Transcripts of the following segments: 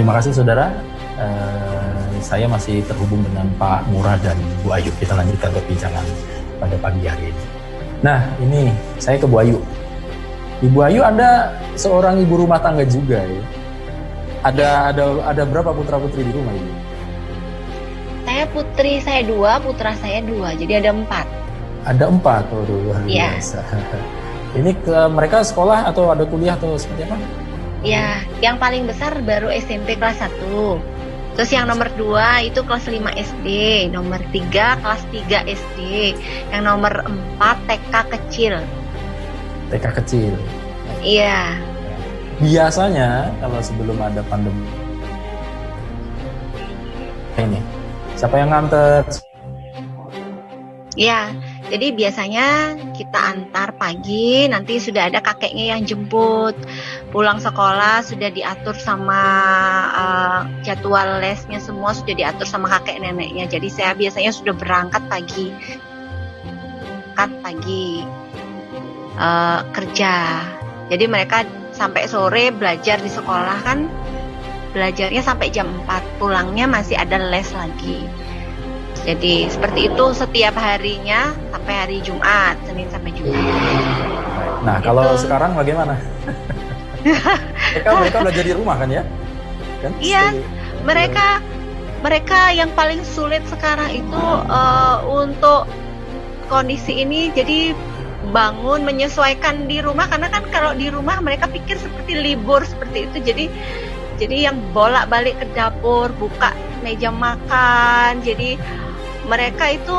Terima kasih saudara. Saya masih terhubung dengan Pak Ngurah dan Bu Ayu. Kita lanjutkan perbincangan pada pagi hari ini. Nah, ini saya ke Bu Ayu. Ibu Ayu, Anda seorang ibu rumah tangga juga ya? Ada berapa putra-putri di rumah Ibu? Putri saya 2, putra saya 2, jadi ada 4. Ada 4, luar biasa. Ini mereka sekolah atau ada kuliah atau seperti apa? Ya, yang paling besar baru SMP kelas 1. Terus yang nomor 2 itu kelas 5 SD, nomor 3 kelas 3 SD, yang nomor 4 TK kecil. TK kecil? Iya. Biasanya kalau sebelum ada pandemi ini, siapa yang nganter? Ya, jadi biasanya kita antar pagi, nanti sudah ada kakeknya yang jemput. Pulang sekolah sudah diatur sama jadwal lesnya semua sudah diatur sama kakek neneknya. Jadi saya biasanya sudah berangkat pagi. Kerja. Jadi mereka sampai sore belajar di sekolah kan. Belajarnya sampai jam 4, pulangnya masih ada les lagi. Jadi seperti itu setiap harinya sampai hari Jumat, Senin sampai Jumat. Nah, kalau sekarang bagaimana? mereka belajar di rumah kan ya? Kan? Iya, mereka yang paling sulit sekarang itu untuk kondisi ini, jadi bangun menyesuaikan di rumah, karena kan kalau di rumah mereka pikir seperti libur seperti itu, jadi yang bolak-balik ke dapur, buka meja makan, jadi mereka itu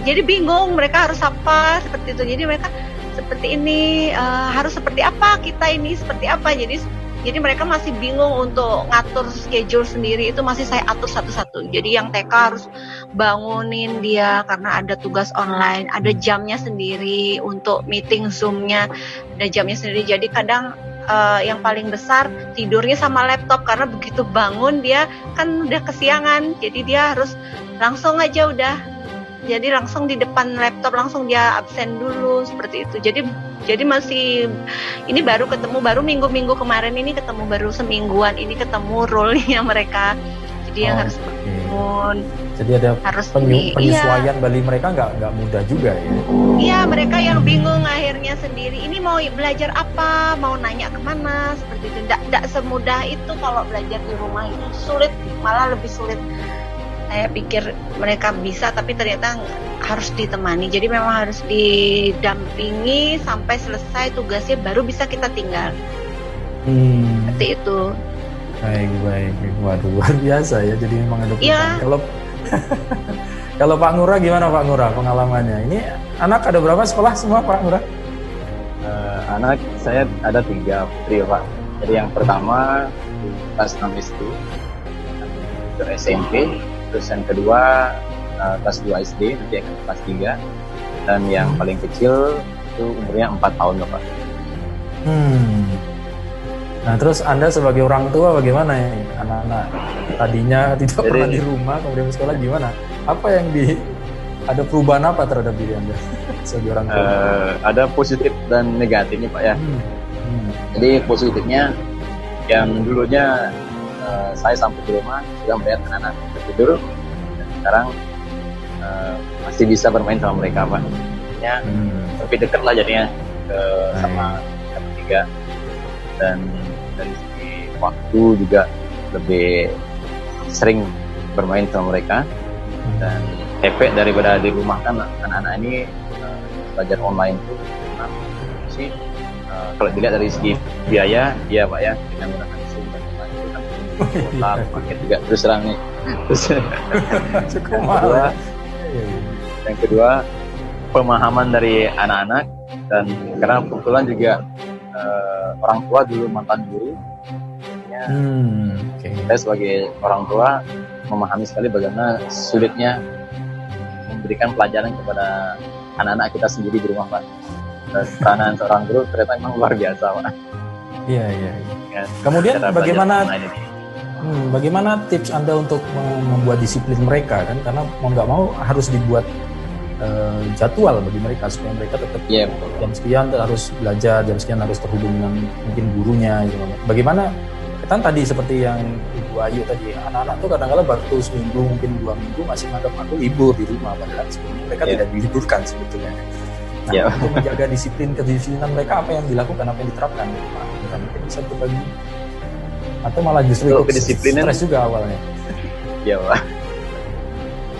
jadi bingung mereka harus apa seperti itu. Jadi mereka seperti ini harus seperti apa, kita ini seperti apa. Jadi mereka masih bingung untuk ngatur schedule sendiri, itu masih saya atur satu-satu. Jadi yang TK harus bangunin dia karena ada tugas online, ada jamnya sendiri untuk meeting Zoom-nya, ada jamnya sendiri. Jadi kadang yang paling besar tidurnya sama laptop, karena begitu bangun dia kan udah kesiangan, jadi dia harus langsung aja jadi langsung di depan laptop, langsung dia absen dulu seperti itu. Jadi masih ini baru minggu-minggu kemarin ini ketemu, baru semingguan ini ketemu role-nya mereka. Jadi yang harus bangun. Jadi ada penyesuaian bagi mereka nggak mudah juga ya? Iya, mereka yang bingung akhirnya sendiri. Ini mau belajar apa, mau nanya kemana, seperti itu. Nggak semudah itu kalau belajar di rumah, itu sulit, malah lebih sulit. Saya pikir mereka bisa, tapi ternyata harus ditemani. Jadi memang harus didampingi sampai selesai tugasnya, baru bisa kita tinggal. Seperti itu. Baik. Waduh, luar biasa ya. Jadi memang ada Kalau Pak Ngurah gimana Pak Ngurah pengalamannya? Ini anak ada berapa sekolah semua Pak Ngurah? Anak saya ada 3 putri Pak. Jadi yang pertama kelas 6 SD, ke SMP, terus yang kedua kelas 2 SD, nanti akan kelas 3, dan yang paling kecil itu umurnya 4 tahun Pak. Nah, terus Anda sebagai orang tua bagaimana ya? Anak-anak tadinya tidak pernah di rumah, kemudian sekolah gimana? Apa yang ada perubahan apa terhadap diri Anda sebagai orang tua? Ada positif dan negatifnya Pak ya. Jadi positifnya, yang dulunya saya sampai di rumah sudah melihat anak-anak tidur, dan sekarang masih bisa bermain sama mereka Pak. Lebih dekat lah jadinya sama ketiga, dan dari segi waktu juga lebih sering bermain sama mereka. Dan efek daripada di rumah kan anak-anak ini belajar online tuh sih, kalau dilihat dari segi biaya, iya Pak ya, dengan menggunakan Zoom dan lain itu kan total paket juga terus terang nih. Yang kedua pemahaman dari anak-anak, dan karena kebetulan juga orang tua dulu mantan guru, saya sebagai orang tua memahami sekali bagaimana sulitnya memberikan pelajaran kepada anak-anak kita sendiri di rumah Pak. Peranan seorang guru ternyata memang luar biasa Pak. Iya. Kemudian bagaimana tips Anda untuk membuat disiplin mereka kan? Karena mau nggak mau harus dibuat jadwal bagi mereka supaya mereka tetap jam sekian harus belajar, jam sekian harus terhubung dengan mungkin gurunya gitu. Bagaimana Kan tadi seperti yang Ibu Ayu tadi, anak-anak tuh kadang-kadang baru seminggu, mungkin 2 minggu masih menganggap aku libur di rumah, padahal sebenarnya mereka tidak diliburkan sebetulnya. Nah, untuk menjaga kedisiplinan mereka, apa yang dilakukan, apa yang diterapkan di rumah? Kita mungkin bisa berbagi, atau malah justru ikut stres juga awalnya. Ya Pak.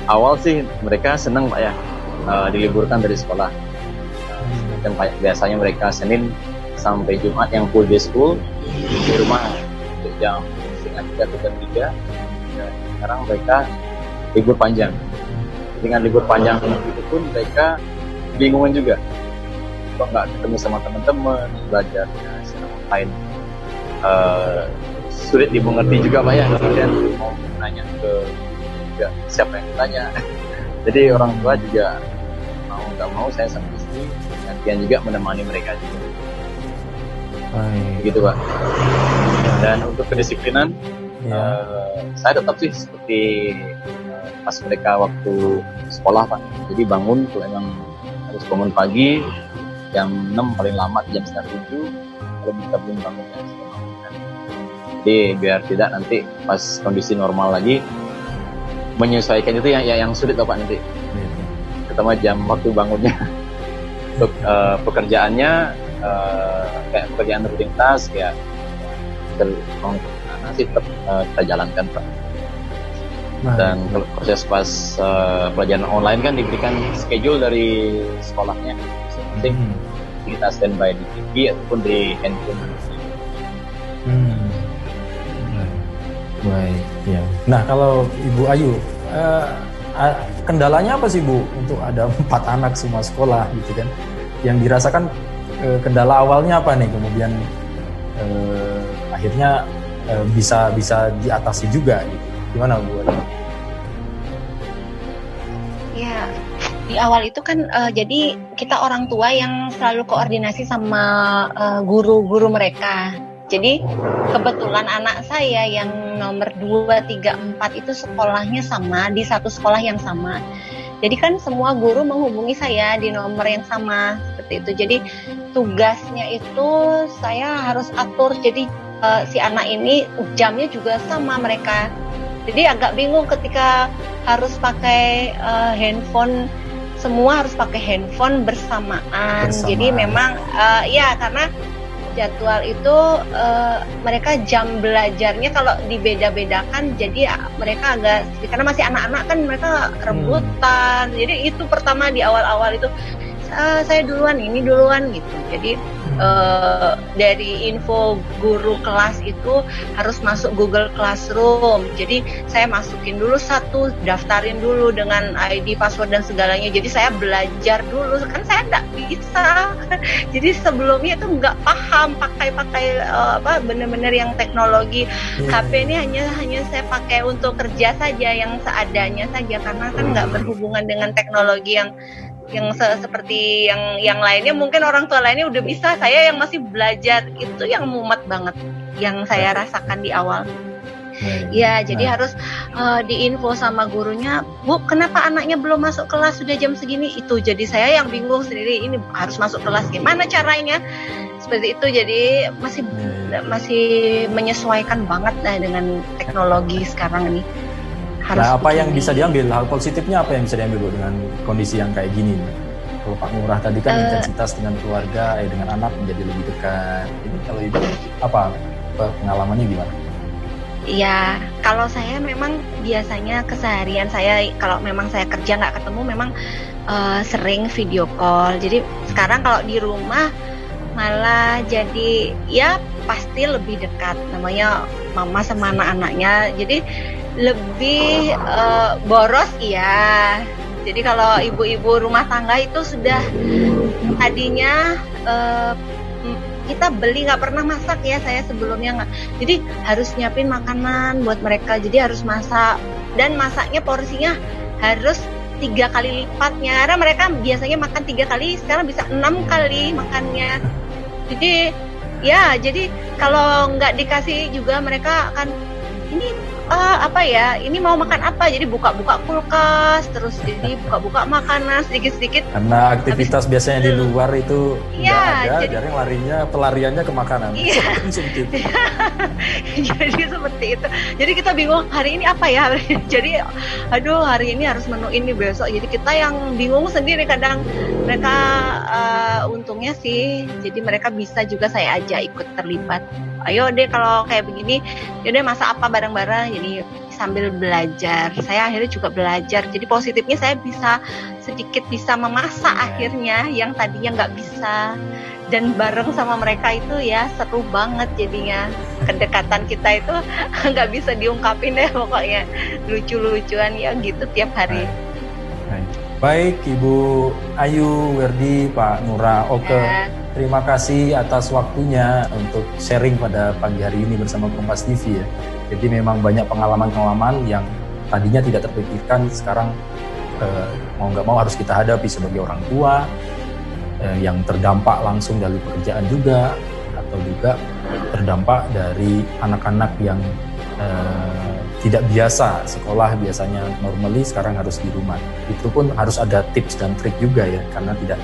Awal sih mereka senang Pak ya, diliburkan dari sekolah. Dan biasanya mereka Senin sampai Jumat yang full day school di rumah jam 2:30 atau jam 3. Dan sekarang mereka libur panjang. Dengan libur panjang itu pun mereka bingungan juga, kok nggak ketemu sama teman-teman, belajarnya secara online sulit dimengerti juga Pak ya. Kemudian mau nanya ke juga siapa yang ditanya. Jadi orang tua juga mau nggak mau saya sama istri gantian juga menemani mereka juga. Begitu Pak. Dan untuk kedisiplinan saya tetap sih seperti pas mereka waktu sekolah Pak. Jadi bangun tuh emang harus bangun pagi jam 6 paling lama jam 6:30. Kalau kita belum bangunnya bangunkan. Jadi biar tidak nanti pas kondisi normal lagi menyesuaikan itu yang sulit Pak nanti. Terutama jam waktu bangunnya. Untuk pekerjaannya kayak pekerjaan rutinitas kayak nanti tetap kita jalankan Pak. Dan proses pas pelajaran online kan diberikan schedule dari sekolahnya, penting kita standby di TV ataupun di handphone. Baik, ya. Nah kalau Ibu Ayu, kendalanya apa sih Bu untuk ada 4 anak semua sekolah gitu kan? Yang dirasakan kendala awalnya apa nih? Kemudian akhirnya bisa diatasi juga gitu. Gimana Bu Ayu? Ya, di awal itu kan jadi kita orang tua yang selalu koordinasi sama guru-guru mereka. Jadi kebetulan anak saya yang nomor 2, 3, 4 itu sekolahnya sama, di satu sekolah yang sama. Jadi kan semua guru menghubungi saya di nomor yang sama seperti itu. Jadi tugasnya itu saya harus atur. Jadi si anak ini jamnya juga sama mereka. Jadi agak bingung ketika harus pakai handphone, semua harus pakai handphone bersamaan. Jadi memang ya karena jadwal itu mereka jam belajarnya kalau dibeda-bedakan, jadi mereka agak, karena masih anak-anak kan mereka rebutan. Jadi itu pertama di awal-awal itu saya duluan, ini duluan gitu. Jadi dari info guru kelas itu harus masuk Google Classroom. Jadi saya masukin dulu satu, daftarin dulu dengan ID, password dan segalanya. Jadi saya belajar dulu, kan saya nggak bisa. Jadi sebelumnya itu nggak paham pakai bener-bener yang teknologi. HP ini hanya saya pakai untuk kerja saja, yang seadanya saja, karena kan nggak berhubungan dengan teknologi yang seperti yang lainnya. Mungkin orang tua lainnya udah bisa, saya yang masih belajar, itu yang mumet banget yang saya rasakan di awal. Ya, jadi harus diinfo sama gurunya, Bu, kenapa anaknya belum masuk kelas, sudah jam segini? Itu jadi saya yang bingung sendiri, ini harus masuk kelas gimana caranya, seperti itu. Jadi masih menyesuaikan banget lah dengan teknologi sekarang ini. Nah, apa yang bisa diambil, hal positifnya apa yang bisa diambil Bu dengan kondisi yang kayak gini? Kalau Pak Ngurah tadi kan intensitas dengan keluarga, dengan anak menjadi lebih dekat. Ini kalau Ibu apa pengalamannya gimana? Ya, kalau saya memang biasanya keseharian saya, kalau memang saya kerja nggak ketemu, memang sering video call. Jadi sekarang kalau di rumah malah jadi ya pasti lebih dekat, namanya mama sama anak-anaknya. Jadi lebih boros ya. Jadi kalau ibu-ibu rumah tangga itu sudah tadinya kita beli, nggak pernah masak ya saya sebelumnya nggak. Jadi harus nyiapin makanan buat mereka. Jadi harus masak, dan masaknya porsinya harus 3 kali lipatnya. Karena mereka biasanya makan 3 kali, sekarang bisa 6 kali makannya. Jadi ya, jadi kalau nggak dikasih juga mereka akan, ini apa ya, ini mau makan apa, jadi buka-buka kulkas, terus jadi buka-buka makanan sedikit-sedikit. Karena aktivitas biasanya di luar itu Iya, nggak ada, jadi- jadi pelariannya ke makanan. Iya. Konsumtif. Jadi seperti itu. Jadi kita bingung hari ini apa ya. Jadi aduh hari ini harus menu ini besok. Jadi kita yang bingung sendiri kadang. Mereka untungnya sih. Jadi mereka bisa juga saya ajak ikut terlibat. Ayo deh kalau kayak begini, yaudah masak apa bareng-bareng. Jadi sambil belajar. Saya akhirnya juga belajar. Jadi positifnya saya sedikit bisa memasak akhirnya yang tadinya nggak bisa. Dan bareng sama mereka itu ya seru banget jadinya. Kedekatan kita itu nggak bisa diungkapin deh pokoknya. Lucu-lucuan ya gitu tiap hari. Baik Ibu Ayu, Werdi, Pak Nura, Oke. Ya. Terima kasih atas waktunya untuk sharing pada pagi hari ini bersama Kompas TV ya. Jadi memang banyak pengalaman-pengalaman yang tadinya tidak terpikirkan, sekarang mau nggak mau harus kita hadapi sebagai orang tua yang terdampak langsung dari pekerjaan juga, atau juga terdampak dari anak-anak yang tidak biasa sekolah, biasanya normally sekarang harus di rumah. Itu pun harus ada tips dan trik juga ya, karena tidak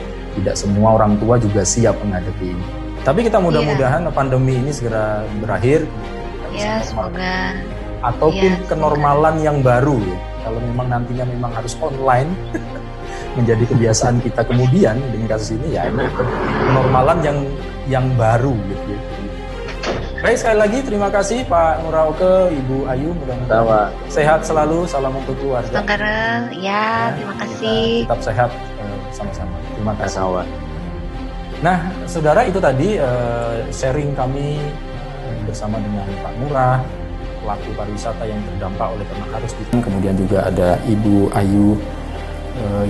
semua orang tua juga siap menghadapi ini. Tapi kita mudah-mudahan pandemi ini segera berakhir. Ya, semoga. Ataupun Ya, kenormalan yang baru ya. Kalau memang nantinya memang harus online menjadi kebiasaan kita kemudian dengan kasus ini ya, ini kenormalan yang baru gitu ya. Baik, sekali lagi terima kasih Pak Nuraoke, Ibu Ayu, mudah-mudahan sehat selalu, salam untuk keluarga. Tanggara, ya, terima kasih. Tetap sehat sama-sama. Terima kasih. Nah, saudara, itu tadi sharing kami bersama dengan Pak Murah, pelaku pariwisata yang terdampak oleh karena harus kemudian juga ada Ibu Ayu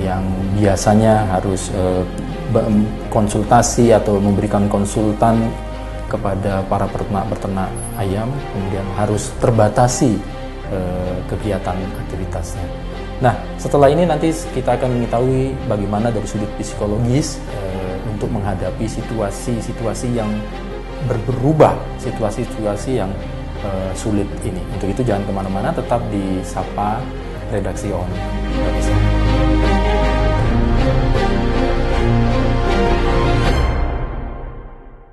yang biasanya harus konsultasi atau memberikan konsultan kepada para peternak ayam, kemudian harus terbatasi kegiatan aktivitasnya. Nah, setelah ini nanti kita akan mengetahui bagaimana dari sudut psikologis untuk menghadapi situasi-situasi yang berubah, situasi-situasi yang sulit ini. Untuk itu jangan kemana-mana, tetap di Sapa Redaksi On.